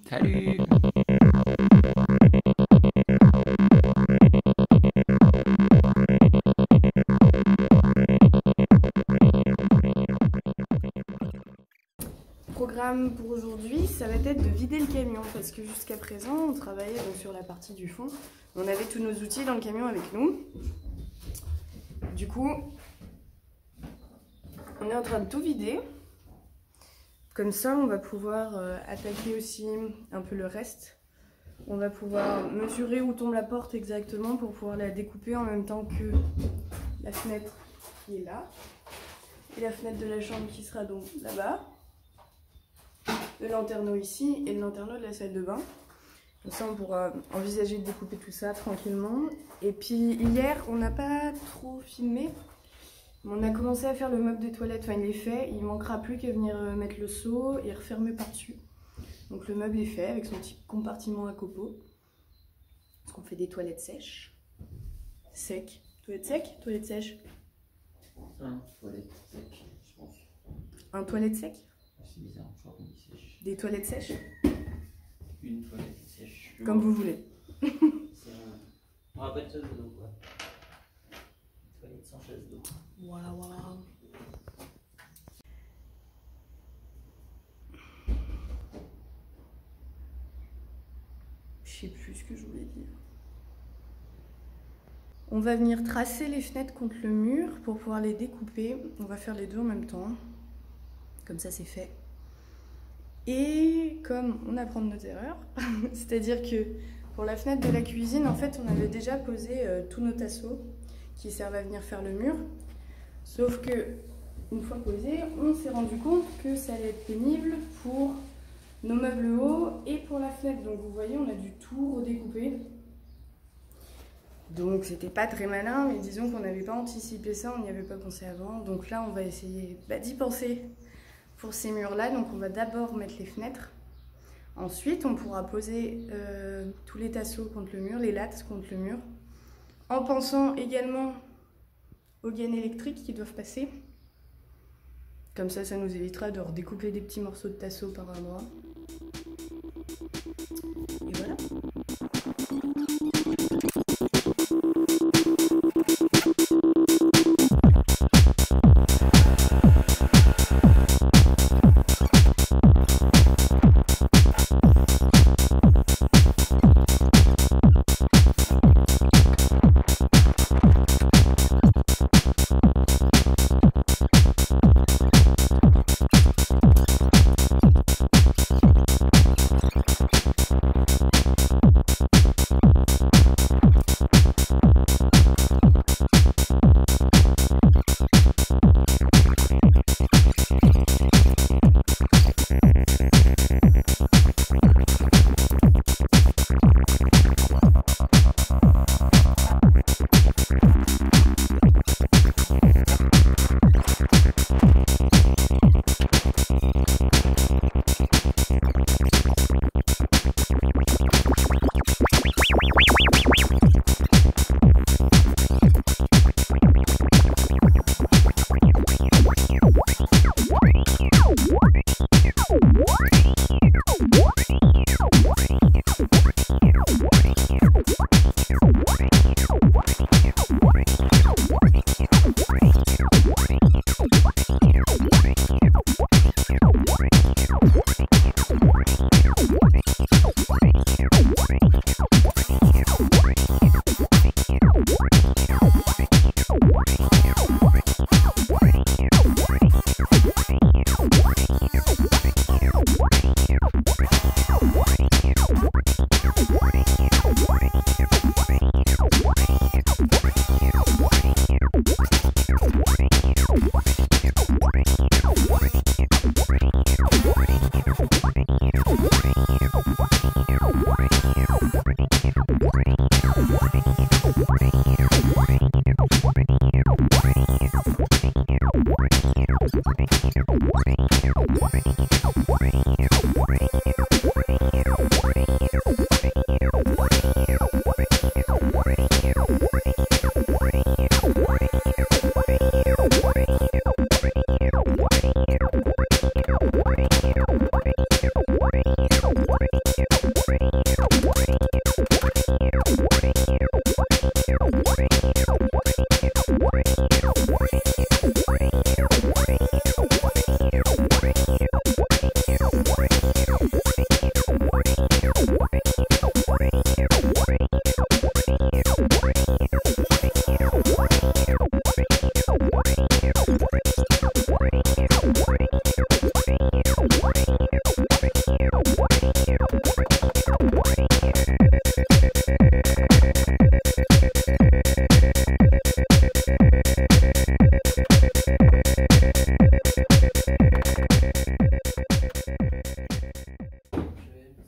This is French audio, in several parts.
Salut. Programme pour aujourd'hui, ça va être de vider le camion parce que jusqu'à présent on travaillait donc sur la partie du fond. On avait tous nos outils dans le camion avec nous. Du coup, on est en train de tout vider. Comme ça, on va pouvoir attaquer aussi un peu le reste. On va pouvoir mesurer où tombe la porte exactement pour pouvoir la découper en même temps que la fenêtre qui est là. Et la fenêtre de la chambre qui sera donc là-bas. Le lanterneau ici et le lanterneau de la salle de bain. Comme ça, on pourra envisager de découper tout ça tranquillement. Et puis hier, on n'a pas trop filmé. On a commencé à faire le meuble des toilettes, enfin il est fait, il manquera plus qu'à venir mettre le seau et refermer par-dessus. Donc le meuble est fait avec son petit compartiment à copeaux. Parce qu'on fait des toilettes sèches. Sec. Toilettes sèches, toilettes sèches. Un toilette sèche, je pense. Un toilette sec? C'est bizarre, je crois qu'on dit sèche. Des toilettes sèches? Une toilette sèche. Comme vous voulez. On rappelle ça de l'eau, quoi. Toilette sans chaise d'eau. Voilà, voilà. Je sais plus ce que je voulais dire. On va venir tracer les fenêtres contre le mur pour pouvoir les découper. On va faire les deux en même temps. Comme ça, c'est fait. Et comme on apprend de nos erreurs, c'est-à-dire que pour la fenêtre de la cuisine, en fait, on avait déjà posé tous nos tasseaux qui servent à venir faire le mur. Sauf que, une fois posé, on s'est rendu compte que ça allait être pénible pour nos meubles hauts et pour la fenêtre. Donc vous voyez, on a dû tout redécouper. Donc c'était pas très malin, mais disons qu'on n'avait pas anticipé ça, on n'y avait pas pensé avant. Donc là, on va essayer d'y penser pour ces murs-là. Donc on va d'abord mettre les fenêtres. Ensuite, on pourra poser tous les tasseaux contre le mur, les lattes contre le mur. En pensant également aux gaines électriques qui doivent passer. Comme ça, ça nous évitera de redécouper des petits morceaux de tasseau par endroit. Et voilà.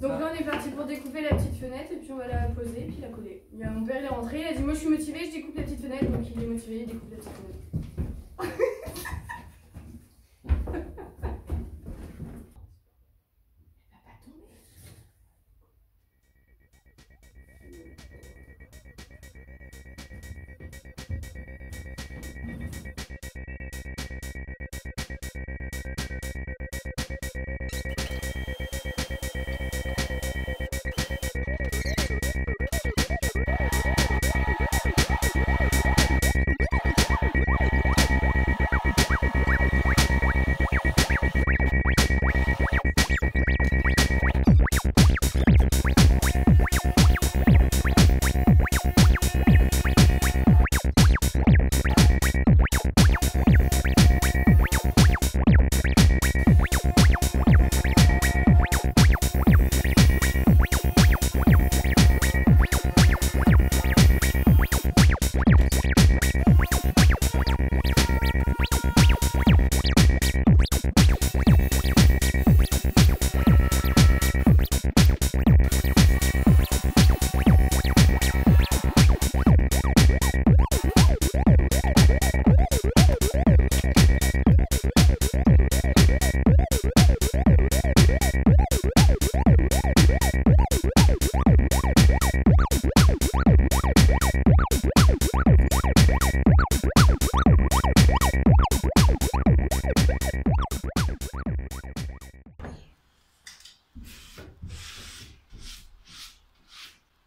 Donc là on est parti pour découper la petite fenêtre et puis on va la poser et puis la coller. Mon père il est rentré, il a dit moi je suis motivé, je découpe la petite fenêtre, donc il est motivé, il découpe la petite fenêtre.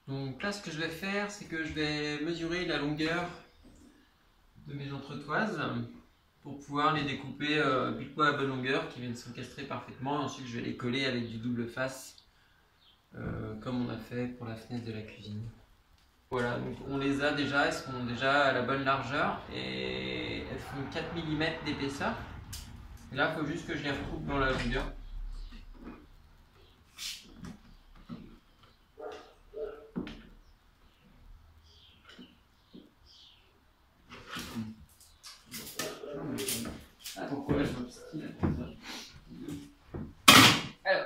Donc là, ce que je vais faire, c'est que je vais mesurer la longueur de mes entretoises pour pouvoir les découper pile poil à bonne longueur, qui viennent s'encastrer parfaitement. Et ensuite, je vais les coller avec du double face, comme on a fait pour la fenêtre de la cuisine. Voilà, donc on les a déjà, elles sont déjà à la bonne largeur et elles font 4 mm d'épaisseur. Et là, il faut juste que je les retrouve dans la longueur. Ah, pourquoi je m'obstine comme ça? Alors.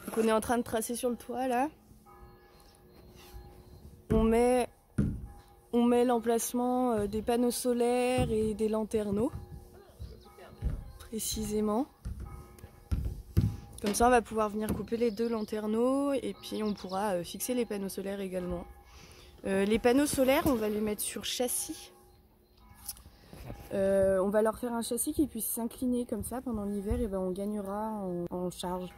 Donc on est en train de tracer sur le toit là. On met l'emplacement des panneaux solaires et des lanterneaux, précisément. Comme ça on va pouvoir venir couper les 2 lanterneaux et puis on pourra fixer les panneaux solaires également. Les panneaux solaires on va les mettre sur châssis. On va leur faire un châssis qui puisse s'incliner comme ça pendant l'hiver et ben on gagnera en charge.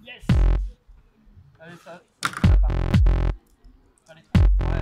Yes. Allez, ça part. Allez, ouais.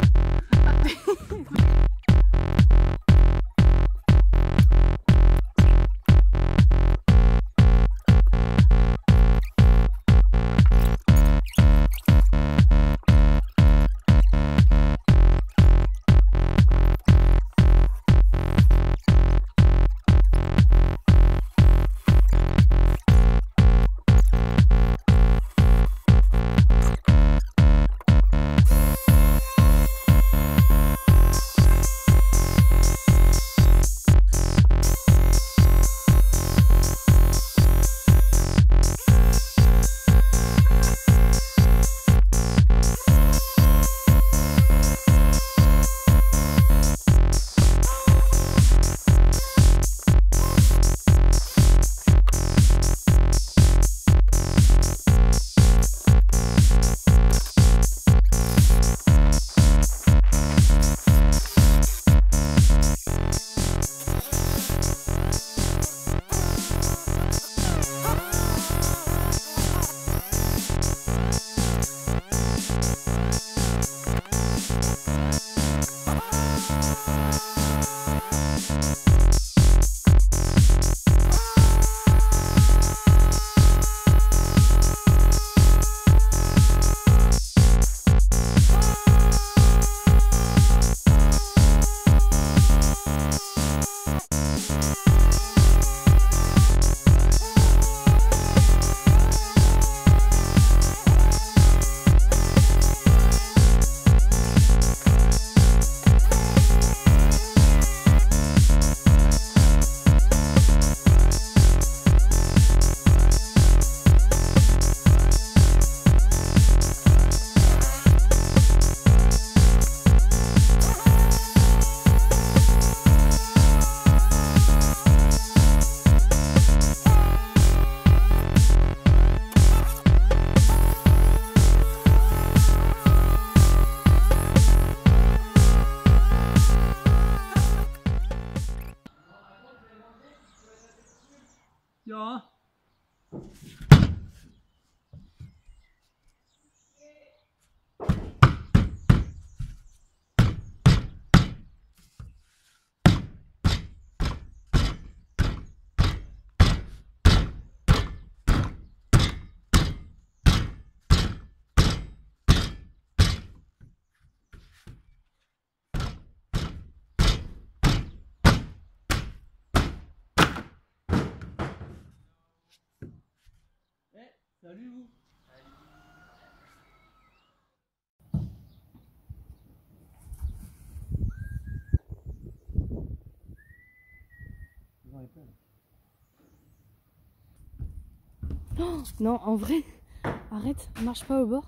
Ja. Salut vous. Oh, non, en vrai, arrête, marche pas au bord.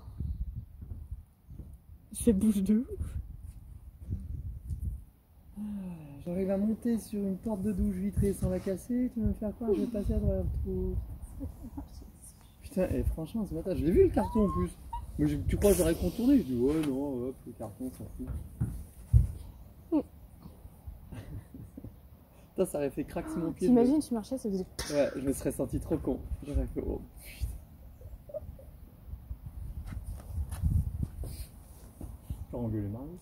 C'est bouche de ouf. J'arrive à monter sur une porte de douche vitrée sans la casser. Tu veux me faire croire que je vais passer à travers le trou. Putain, et franchement, ce matin, je l'ai vu le carton en plus. Mais tu crois que j'aurais contourné? Je dis ouais, non, hop, le carton, ça fout. Putain, ça aurait fait craque sur mon pied. T'imagines, tu marchais, ça faisait. Ouais, je me serais senti trop con. J'aurais fait oh putain. J'ai engueulé Marius.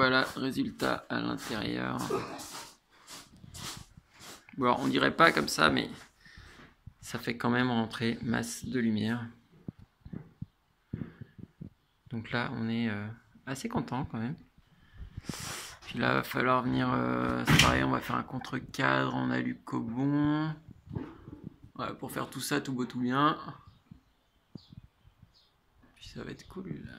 voilà, résultat à l'intérieur. Bon, alors, on dirait pas comme ça, mais ça fait quand même rentrer masse de lumière. Donc là, on est assez content quand même. Puis là, il va falloir venir, c'est pareil, on va faire un contre-cadre en alu-cobon. Ouais, pour faire tout ça, tout beau, tout bien. Puis ça va être cool.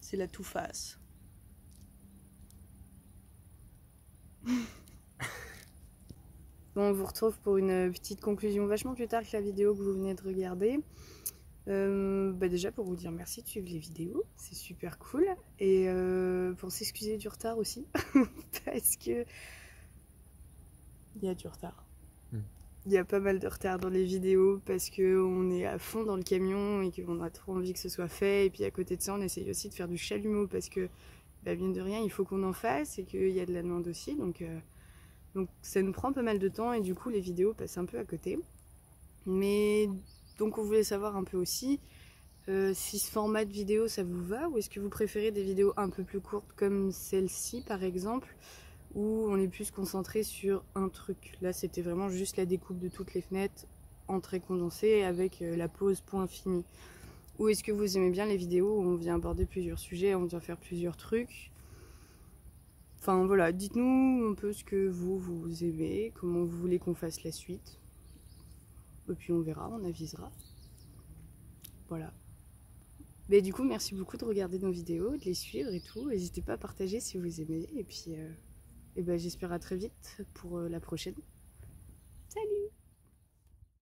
C'est la tout-face. Bon, on vous retrouve pour une petite conclusion vachement plus tard que la vidéo que vous venez de regarder. Déjà pour vous dire merci de suivre les vidéos, c'est super cool. Et pour s'excuser du retard aussi, parce que il y a du retard. Il y a pas mal de retard dans les vidéos parce qu'on est à fond dans le camion et qu'on a trop envie que ce soit fait. Et puis à côté de ça, on essaye aussi de faire du chalumeau parce que, mine de rien, il faut qu'on en fasse et qu'il y a de la demande aussi. Donc ça nous prend pas mal de temps et du coup, les vidéos passent un peu à côté. Mais donc on voulait savoir un peu aussi si ce format de vidéo ça vous va ou est-ce que vous préférez des vidéos un peu plus courtes comme celle-ci par exemple, où on est plus concentré sur un truc. Là c'était vraiment juste la découpe de toutes les fenêtres en trait condensé avec la pose point fini. Ou est-ce que vous aimez bien les vidéos où on vient aborder plusieurs sujets, on vient faire plusieurs trucs. Enfin voilà, dites-nous un peu ce que vous aimez, comment vous voulez qu'on fasse la suite. Et puis on verra, on avisera. Voilà. Mais du coup, merci beaucoup de regarder nos vidéos, de les suivre et tout. N'hésitez pas à partager si vous aimez. Et puis, j'espère à très vite pour la prochaine.